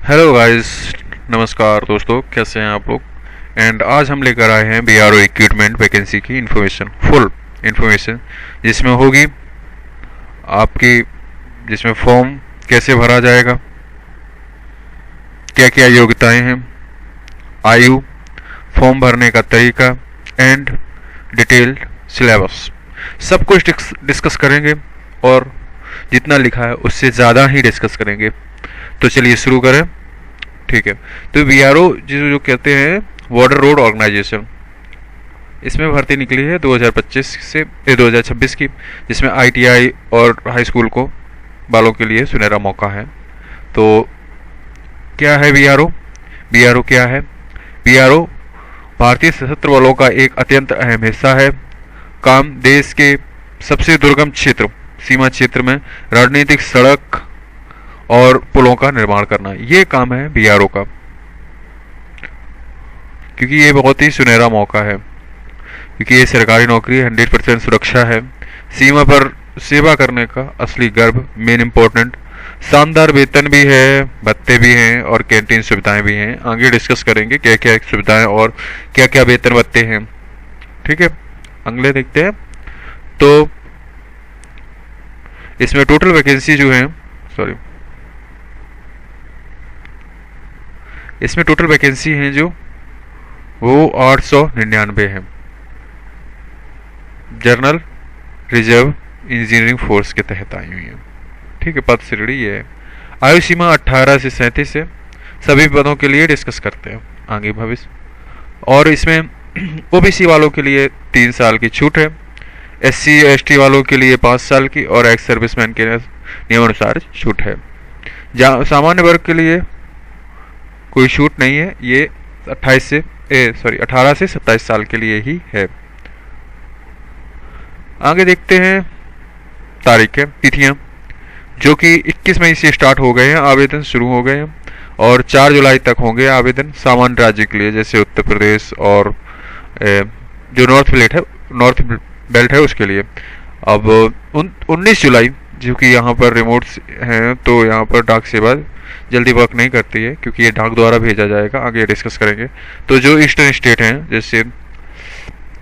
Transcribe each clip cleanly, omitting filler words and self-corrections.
Hello guys, नमस्कार दोस्तों, कैसे हैं आप लोग। एंड आज हम लेकर आए हैं बीआरओ इक्विपमेंट वैकेंसी की इन्फॉर्मेशन, फुल इन्फॉर्मेशन, जिसमें होगी आपकी, जिसमें फॉर्म कैसे भरा जाएगा, क्या क्या योग्यताएं हैं, आयु, फॉर्म भरने का तरीका एंड डिटेल्ड सिलेबस, सब कुछ डिस्कस करेंगे। और जितना लिखा है उससे ज़्यादा ही डिस्कस करेंगे। तो चलिए शुरू करें। ठीक है। तो बीआरओ जो कहते हैं बॉर्डर रोड ऑर्गेनाइजेशन, इसमें भर्ती निकली है 2025 से 2026 की, जिसमें आईटीआई और हाई स्कूल को वालों के लिए सुनहरा मौका है। तो क्या है बीआरओ? बीआरओ क्या है? बीआरओ भारतीय सशस्त्र बलों का एक अत्यंत अहम हिस्सा है। काम देश के सबसे दुर्गम क्षेत्र, सीमा क्षेत्र में रणनीतिक सड़क और पुलों का निर्माण करना, ये काम है बीआरओ का। क्योंकि ये बहुत ही सुनहरा मौका है, क्योंकि ये सरकारी नौकरी, 100% सुरक्षा है, सीमा पर सेवा करने का असली गर्व, मेन इम्पोर्टेंट, शानदार वेतन भी है, भत्ते भी हैं और कैंटीन सुविधाएं भी हैं। आगे डिस्कस करेंगे क्या क्या सुविधाएं और क्या क्या वेतन भत्ते हैं। ठीक है, अगले देखते हैं। तो इसमें टोटल वैकेंसी जो है, सॉरी, इसमें टोटल वैकेंसी हैं जो वो 899 है। जनरल रिजर्व इंजीनियरिंग फोर्स के तहत आई हुई है। ठीक है, पद श्रेणी ये है। आयु सीमा 18 से 37 है। सभी पदों के लिए डिस्कस करते हैं आगे भविष्य। और इसमें ओबीसी वालों के लिए 3 साल की छूट है, एससी एसटी वालों के लिए 5 साल की और एक्स सर्विसमैन के नियमानुसार छूट है। सामान्य वर्ग के लिए कोई छूट नहीं है, ये 18 से 27 साल के लिए ही है। आगे देखते हैं तारीखें, तिथियां, जो कि 21 मई से स्टार्ट हो गए हैं, आवेदन शुरू हो गए हैं और 4 जुलाई तक होंगे आवेदन सामान्य राज्य के लिए, जैसे उत्तर प्रदेश और जो नॉर्थ बेल्ट है उसके लिए। अब 19 जुलाई, जो कि यहाँ पर रिमोट हैं, तो यहाँ पर डाक सेवा जल्दी वर्क नहीं करती है, क्योंकि ये डाक द्वारा भेजा जाएगा। आगे डिस्कस करेंगे। तो जो ईस्टर्न स्टेट हैं, जैसे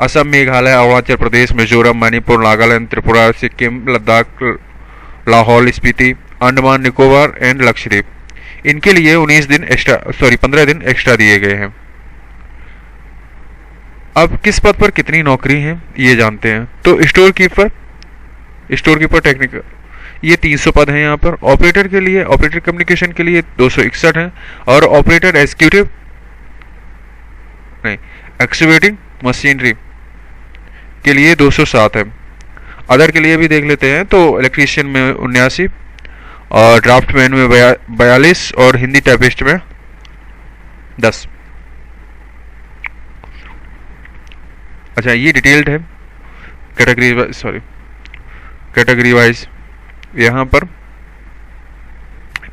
असम, मेघालय, अरुणाचल प्रदेश, मिजोरम, मणिपुर, नागालैंड, त्रिपुरा, सिक्किम, लद्दाख, लाहौल स्पीति, अंडमान निकोबार एंड लक्षद्वीप, इनके लिए 15 दिन एक्स्ट्रा दिए गए हैं। अब किस पद पर कितनी नौकरी हैं ये जानते हैं। तो स्टोर कीपर टेक्निकल, ये 300 पद हैं यहाँ पर। ऑपरेटर के लिए, ऑपरेटर कम्युनिकेशन के लिए 261 हैं और ऑपरेटर एक्सक्यूटिव मशीनरी के लिए 207 है। अदर के लिए भी देख लेते हैं। तो इलेक्ट्रीशियन में 79 और ड्राफ्टमैन में 42 और हिंदी टाइपिस्ट में 10। अच्छा, ये डिटेल्ड है कैटेगरी वाइज, यहाँ पर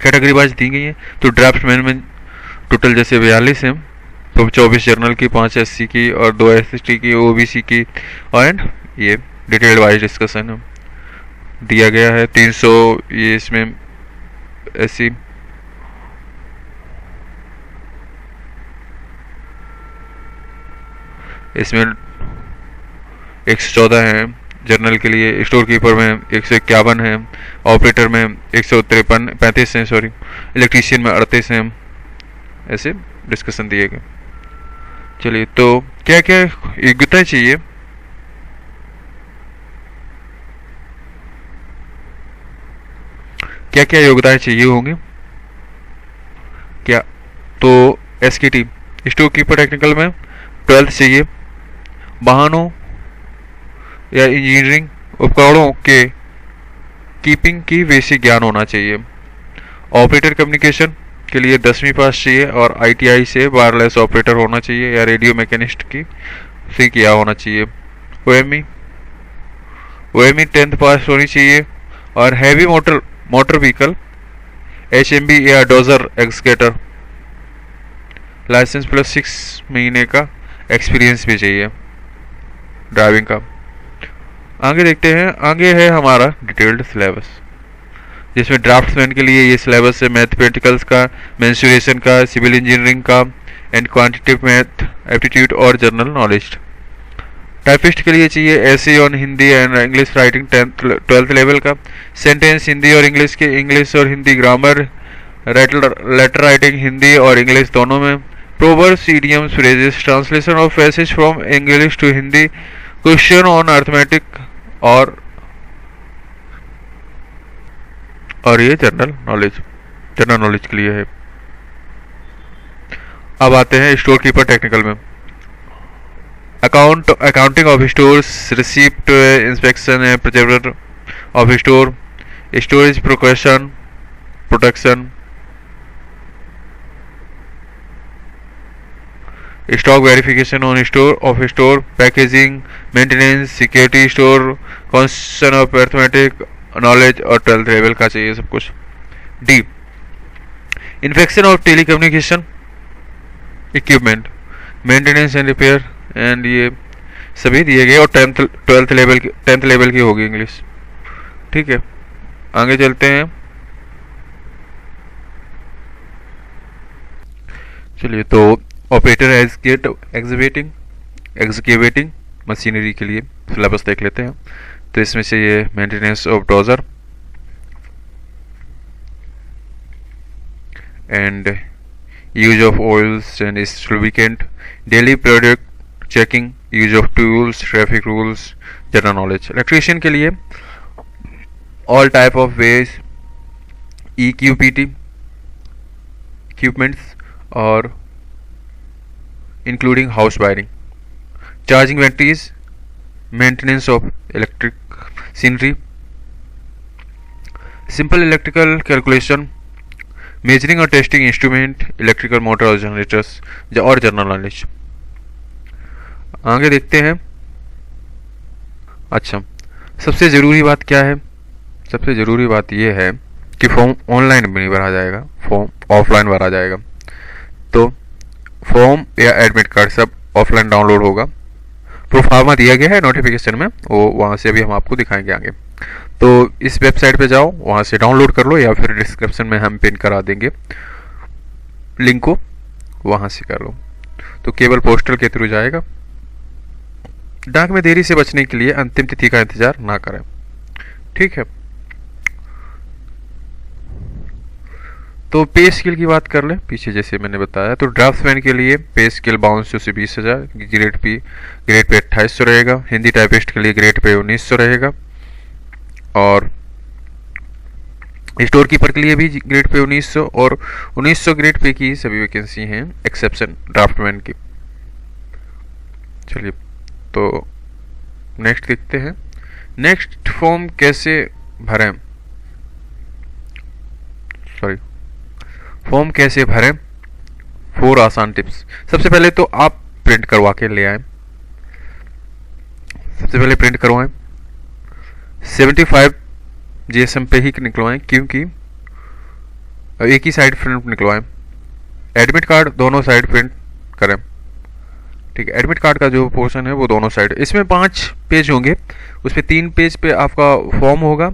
कैटेगरी वाइज दी गई है। तो ड्राफ्टमैन में टोटल जैसे 42 हैं, तो 24 जर्नल की, 5 एससी की और 2 एसटी की, ओबीसी की, एंड ये डिटेल वाइज डिस्कशन दिया गया है। 300 ये इसमें एससी, इसमें 114 है जर्नल के लिए, स्टोर कीपर में 151 है, ऑपरेटर में 135 हैं, सॉरी, इलेक्ट्रीशियन में 38 हैं। ऐसे डिस्कशन दिए गए। चलिए, तो क्या क्या योग्यताएं चाहिए, क्या क्या योग्यताएं चाहिए होंगी क्या? तो एसकेटी, स्टोर कीपर टेक्निकल में 12th चाहिए। वाहनों या इंजीनियरिंग उपकरणों के कीपिंग की बेसिक ज्ञान होना चाहिए। ऑपरेटर कम्युनिकेशन के लिए 10वीं पास चाहिए और आईटीआई से वायरलेस ऑपरेटर होना चाहिए या रेडियो मैकेनिस्ट की से किया होना चाहिए। ओएमई 10th पास होनी चाहिए और हैवी मोटर व्हीकल, एचएमबी या डोजर एक्सकेटर लाइसेंस प्लस 6 महीने का एक्सपीरियंस भी चाहिए ड्राइविंग का। आगे देखते हैं। आगे है हमारा डिटेल्ड सिलेबस। जिसमें ड्राफ्ट्समैन के लिए ये सिलेबस है मैथमेटिकल्स का, मेंसुरेशन का, सिविल इंजीनियरिंग का एंड क्वांटिटेटिव मैथ, एप्टीट्यूड और जनरल नॉलेज। टाइपिस्ट के लिए चाहिए ऐसे on Hindi and English writing 12th level का, सेंटेंस हिंदी और इंग्लिश के, इंग्लिश और Hindi grammar, letter writing Hindi और इंग्लिश दोनों में, proverbs, idioms, phrases, translation of passage from English to Hindi, question on arithmetic और ये जनरल नॉलेज के लिए है। अब आते हैं स्टोर कीपर टेक्निकल में। Accounting of stores, receipt, inspection, preserver of store, storage, production, stock verification on store, packaging, maintenance, security store, conception of arithmetic knowledge और 12th लेवल का चाहिए सब कुछ। D, infection of telecommunication equipment, maintenance and repair and ये सभी दिए गए और 10th लेवल की होगी इंग्लिश। ठीक है, आगे चलते हैं। चलिए, तो ऑपरेटर एग्जीक्यूटिंग मशीनरी के लिए सिलेबस देख लेते हैं। तो इसमें से ये maintenance of dozer and use of oils and lubricant, daily product checking, use of tools, traffic rules, general knowledge. Electrician के लिए all type of wage, EQPT equipments और including house wiring, charging batteries, maintenance of electric scenery, simple electrical calculation, measuring और testing instrument, electrical motor और generators और general knowledge. आगे देखते हैं। अच्छा, सबसे ज़रूरी बात क्या है? सबसे ज़रूरी बात यह है कि फॉर्म ऑनलाइन नहीं भरा जाएगा, फॉर्म ऑफलाइन भरा जाएगा। तो फॉर्म या एडमिट कार्ड सब ऑफलाइन डाउनलोड होगा। प्रोफार्मा दिया गया है नोटिफिकेशन में, वो वहाँ से अभी हम आपको दिखाएंगे आगे। तो इस वेबसाइट पे जाओ, वहाँ से डाउनलोड कर लो या फिर डिस्क्रिप्शन में हम पिन करा देंगे लिंक को, वहाँ से कर लो। तो केवल पोस्टल के थ्रू जाएगा। डाक में देरी से बचने के लिए अंतिम तिथि का इंतजार ना करें। ठीक है, तो पे स्केल की बात कर ले। पीछे जैसे मैंने बताया, तो ड्राफ्ट्समैन के लिए पे स्केल 5200 से 20,000, ग्रेड पे 2800 रहेगा। हिंदी टाइपिस्ट के लिए ग्रेड पे 1900 रहेगा और स्टोर कीपर के लिए भी ग्रेड पे 1900 और 1900 ग्रेड पे की सभी वैकेंसी हैं एक्सेप्शन ड्राफ्टमैन की। चलिए, तो नेक्स्ट देखते हैं। नेक्स्ट फॉर्म कैसे भरें, फॉर्म कैसे भरें, 4 आसान टिप्स। सबसे पहले तो आप प्रिंट करवा के ले आए। सबसे पहले प्रिंट करवाएं, 75 GSM पे ही निकलवाएं, क्योंकि एक ही साइड प्रिंट निकलवाएं। एडमिट कार्ड दोनों साइड प्रिंट करें। ठीक है, एडमिट कार्ड का जो पोर्शन है वो दोनों साइड। इसमें 5 पेज होंगे, उसमें 3 पेज पे आपका फॉर्म होगा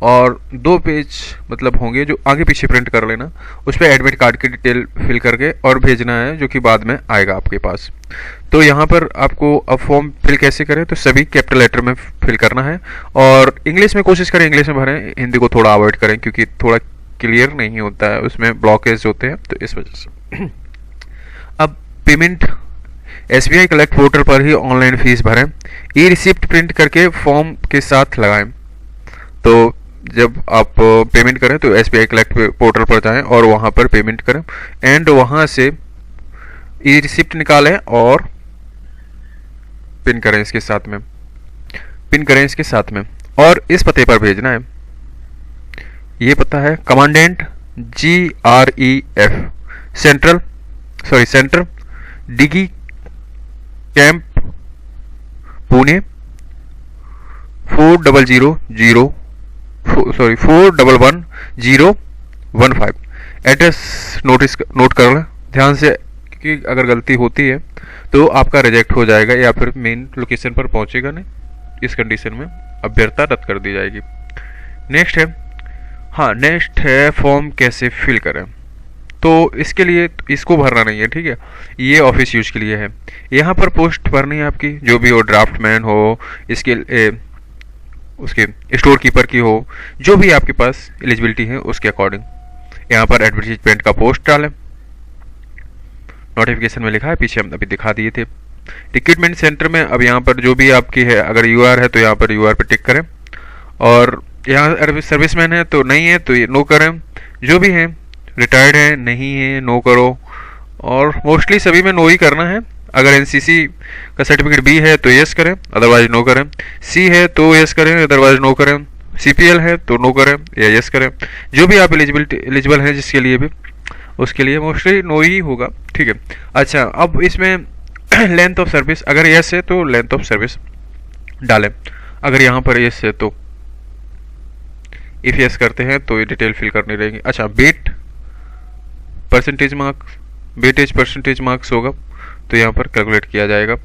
और 2 पेज मतलब होंगे जो आगे पीछे प्रिंट कर लेना। उस पर एडमिट कार्ड की डिटेल फिल करके और भेजना है, जो कि बाद में आएगा आपके पास। तो यहाँ पर आपको अब फॉर्म फिल कैसे करें, तो सभी कैपिटल लेटर में फिल करना है और इंग्लिश में कोशिश करें, इंग्लिश में भरें, हिंदी को थोड़ा अवॉइड करें क्योंकि थोड़ा क्लियर नहीं होता है, उसमें ब्लॉकेज होते हैं, तो इस वजह से। अब पेमेंट SBI कलेक्ट पोर्टल पर ही ऑनलाइन फीस भरें। ई रिसिप्ट प्रिंट करके फॉर्म के साथ लगाएं। तो जब आप पेमेंट करें तो SBI कलेक्ट पोर्टल पर जाएं और वहां पर पेमेंट करें एंड वहां से ई रिसिप्ट निकालें और पिन करें इसके साथ में, और इस पते पर भेजना है। ये पता है कमांडेंट GREF सेंटर डिगी कैंप पुणे 4111015। एड्रेस नोट कर लें ध्यान से, क्योंकि अगर गलती होती है तो आपका रिजेक्ट हो जाएगा या फिर मेन लोकेशन पर पहुंचेगा नहीं। इस कंडीशन में अभ्यर्थना रद्द कर दी जाएगी। नेक्स्ट है हाँ, नेक्स्ट है फॉर्म कैसे फिल करें। तो इसके लिए इसको भरना नहीं है, ठीक है, ये ऑफिस यूज के लिए है। यहाँ पर पोस्ट भरनी है आपकी, जो भी हो, ड्राफ्टमैन हो, इसके उसके स्टोर कीपर की हो, जो भी आपके पास एलिजिबिलिटी है उसके अकॉर्डिंग। यहाँ पर एडवर्टीजमेंट का पोस्ट डालें, नोटिफिकेशन में लिखा है, पीछे हम अभी दिखा दिए थे। रिक्रूटमेंट सेंटर में अब यहाँ पर जो भी आपकी है, अगर यूआर है तो यहाँ पर यूआर पर टिक करें, और यहाँ सर्विसमैन है तो नहीं है तो ये नो करें, जो भी है, रिटायर्ड है नहीं है नो करो, और मोस्टली सभी में नो ही करना है। अगर एनसीसी का सर्टिफिकेट बी है तो यस करें, अदरवाइज नो करें। सी है तो यस करें, अदरवाइज नो करें। सीपीएल है तो नो करें या यस करें, जो भी आप एलिजिबल हैं जिसके लिए भी, उसके लिए मोस्टली नो ही होगा, ठीक है। अच्छा, अब इसमें लेंथ ऑफ सर्विस, अगर यस है तो लेंथ ऑफ सर्विस डालें, अगर यहाँ पर यस है तो। इफ यस करते हैं तो ये डिटेल फिल करनी रहेगी। अच्छा, bet percentage marks, weightage percentage marks होगा तो यहाँ पर कैलकुलेट किया जाएगा।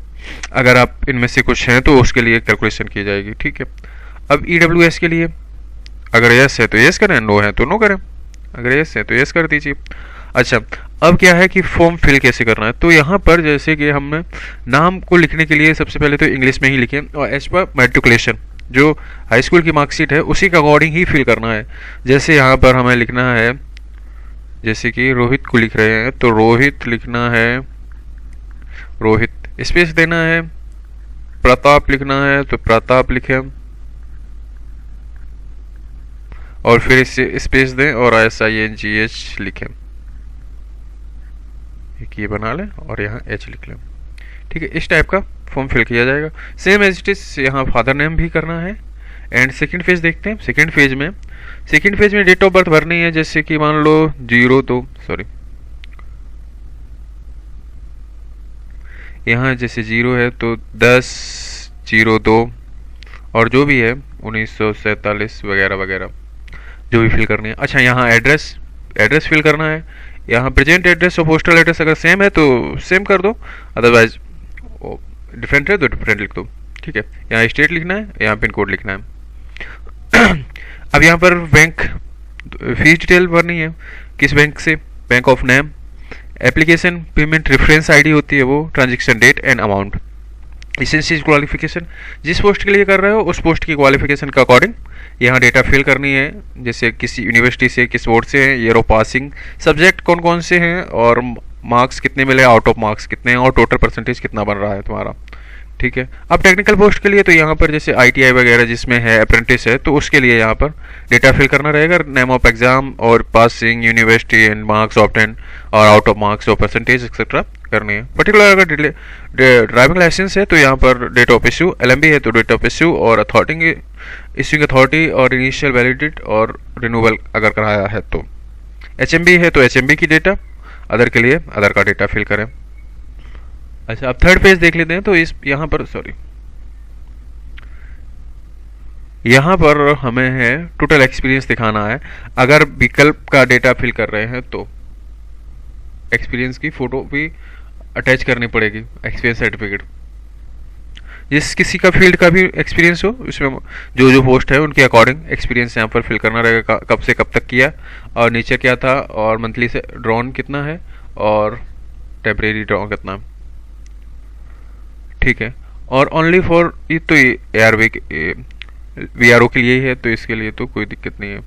अगर आप इनमें से कुछ हैं तो उसके लिए कैलकुलेशन की जाएगी, ठीक है। अब ईडब्ल्यूएस के लिए अगर यस है तो यस करें, नो है तो नो करें, अगर यस है तो यस कर दीजिए। अच्छा, अब क्या है कि फॉर्म फिल कैसे करना है। तो यहाँ पर जैसे कि हमने नाम को लिखने के लिए सबसे पहले तो इंग्लिश में ही लिखें, और एज पर मैट्रिकुलेशन जो हाई स्कूल की मार्कशीट है उसी के अकॉर्डिंग ही फिल करना है। जैसे यहाँ पर हमें लिखना है, जैसे कि रोहित को लिख रहे हैं तो रोहित लिखना है, रोहित, स्पेस देना है। प्रताप लिखना है तो प्रताप लिखें, और फिर इससे स्पेस दें और SINGH लिखें, एक ये बना लें और यहाँ H लिख लें, ठीक है। इस टाइप का फॉर्म फिल किया जाएगा। सेम एज इट इज यहाँ फादर नेम भी करना है। एंड सेकंड फेज देखते हैं। सेकंड फेज में डेट ऑफ बर्थ भरनी है, जैसे कि मान लो 0 तो सॉरी यहाँ जैसे 0 है तो 10/02 और जो भी है 1947 वगैरह वगैरह जो भी फिल करनी है। अच्छा, यहाँ एड्रेस फिल करना है। यहाँ प्रेजेंट एड्रेस और पोस्टल एड्रेस अगर सेम है तो सेम कर दो, अदरवाइज डिफरेंट है तो डिफरेंट लिख दो, ठीक है। यहाँ स्टेट लिखना है, यहाँ पिन कोड लिखना है। अब यहाँ पर बैंक फीस डिटेल भरनी है, किस बैंक से, bank of name, application payment reference ID होती है वो, transaction date and amount, essential qualification, जिस पोस्ट के लिए कर रहे हो उस पोस्ट की क्वालिफिकेशन के अकॉर्डिंग यहाँ डेटा फिल करनी है। जैसे किसी यूनिवर्सिटी से, किस बोर्ड से है, ईयर ऑफ पासिंग, सब्जेक्ट कौन कौन से हैं, और मार्क्स कितने मिले, आउट ऑफ मार्क्स कितने हैं, और टोटल परसेंटेज कितना बन रहा है तुम्हारा, ठीक है। अब टेक्निकल पोस्ट के लिए तो यहाँ पर जैसे ITI वगैरह जिसमें है, अप्रेंटिस है, तो उसके लिए यहाँ पर डेटा फिल करना रहेगा, नेम ऑफ एग्जाम और passing, university and marks obtain, और आउट ऑफ मार्क्स और परसेंटेज एक्सेट्रा करनी है। पर्टिकुलर अगर ड्राइविंग लाइसेंस है तो यहाँ पर डेट ऑफ इश्यू, LMB है तो डेट ऑफ इश्यू और अथॉरिटी, इश्यूइंग अथॉरिटी और इनिशियल वैलिडिटी और रिन्यूअल अगर कराया है तो। HMB है तो HMB की डेटा, अदर के लिए अदर का डेटा फिल करें। अच्छा, अब थर्ड पेज देख लेते हैं। तो इस यहाँ पर यहाँ पर हमें है टोटल एक्सपीरियंस दिखाना है। अगर विकल्प का डेटा फिल कर रहे हैं तो एक्सपीरियंस की फोटो भी अटैच करनी पड़ेगी, एक्सपीरियंस सर्टिफिकेट। जिस किसी का फील्ड का भी एक्सपीरियंस हो, उसमें जो जो पोस्ट है उनके अकॉर्डिंग एक्सपीरियंस यहाँ पर फिल करना रहेगा, कब से कब तक किया, और नीचे क्या था, और मंथली से ड्रॉन कितना है, और टेम्परेरी ड्रॉन कितना, ठीक है। और ओनली फॉर तो VRO के लिए ही है, तो इसके लिए तो कोई दिक्कत नहीं है।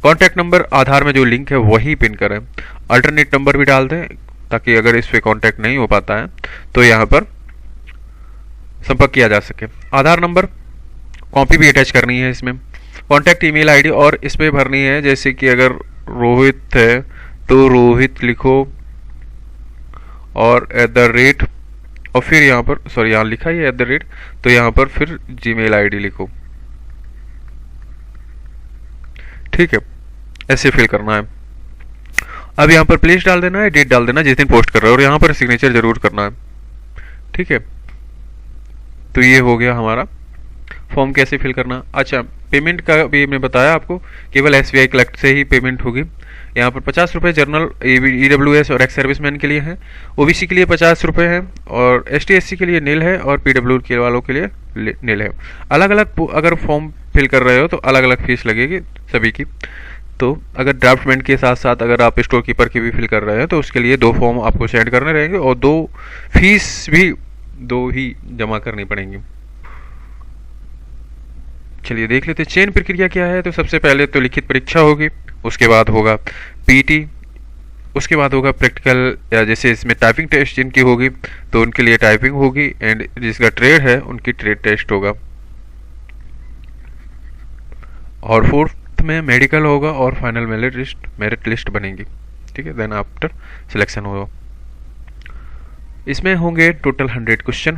कॉन्टैक्ट नंबर आधार में जो लिंक है वही पिन करें। अल्टरनेट नंबर भी डाल दें, ताकि अगर इस पे कॉन्टैक्ट नहीं हो पाता है तो यहाँ पर संपर्क किया जा सके। आधार नंबर कॉपी भी अटैच करनी है इसमें। कॉन्टैक्ट ईमेल आईडी और इस पे भरनी है, जैसे कि अगर रोहित है तो रोहित लिखो, और @ और फिर यहाँ पर यहाँ लिखा ही @ तो यहाँ पर फिर Gmail ID लिखो, ठीक है। ऐसे फिल करना है। अब यहाँ पर प्लेस डाल देना है, डेट डाल देना जिस दिन पोस्ट कर रहे हो, और यहाँ पर सिग्नेचर जरूर करना है, ठीक है। तो ये हो गया हमारा फॉर्म कैसे फिल करना। अच्छा, पेमेंट का भी मैं बताया आपको, केवल SBI कलेक्ट से ही पेमेंट होगी। यहाँ पर 50 रुपये जनरल EWS और एक्स सर्विसमैन के लिए हैं, OBC के लिए 50 रुपये हैं, और ST SC के लिए नील है, और PW के वालों के लिए नील है। अलग अलग अगर फॉर्म फिल कर रहे हो तो अलग अलग फीस लगेगी सभी की। तो अगर ड्राफ्टमैन के साथ साथ अगर आप स्टोर कीपर की भी फिल कर रहे हैं तो उसके लिए 2 फॉर्म आपको सेंड करने रहेंगे और 2 फीस भी 2 ही जमा करनी पड़ेंगी। चलिए देख लेते चयन प्रक्रिया क्या है। तो सबसे पहले तो लिखित परीक्षा होगी, उसके बाद होगा पीटी, उसके बाद होगा प्रैक्टिकल, या जैसे इसमें टाइपिंग टेस्ट जिनकी होगी तो उनके लिए टाइपिंग होगी, एंड जिसका ट्रेड है उनकी ट्रेड टेस्ट होगा, और फोर्थ में मेडिकल होगा और फाइनल मेरिट लिस्ट बनेगी। ठीक है, देन आफ्टर सिलेक्शन होगा। इसमें होंगे टोटल 100 क्वेश्चन,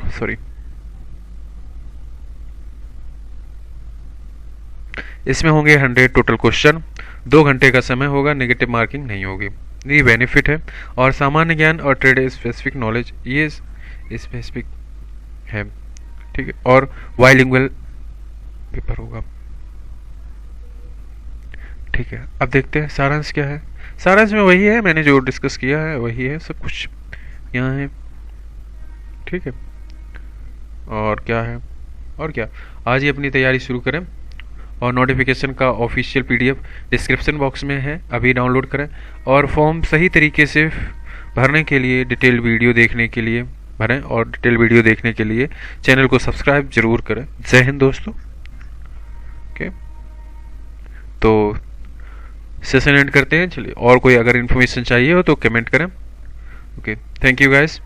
इसमें होंगे 100 टोटल क्वेश्चन, 2 घंटे का समय होगा, नेगेटिव मार्किंग नहीं होगी। ये बेनिफिट है। और सामान्य ज्ञान और ट्रेड स्पेसिफिक नॉलेज ये स्पेसिफिक है। ठीक है, और बाइलिंगुअल पेपर होगा। ठीक है, अब देखते हैं सारांश क्या है। सारांश में वही है, मैंने जो डिस्कस किया है वही है, सब कुछ यहाँ है। ठीक है, और क्या है, और क्या, आज ही अपनी तैयारी शुरू करें, और नोटिफिकेशन का ऑफिशियल पीडीएफ डिस्क्रिप्शन बॉक्स में है, अभी डाउनलोड करें। और फॉर्म सही तरीके से भरने के लिए, डिटेल वीडियो देखने के लिए भरें, और डिटेल वीडियो देखने के लिए चैनल को सब्सक्राइब जरूर करें। जय हिंद दोस्तों। ओके, तो सेशन एंड करते हैं। चलिए, और कोई अगर इन्फॉर्मेशन चाहिए हो तो कमेंट करें। Okay, thank you guys.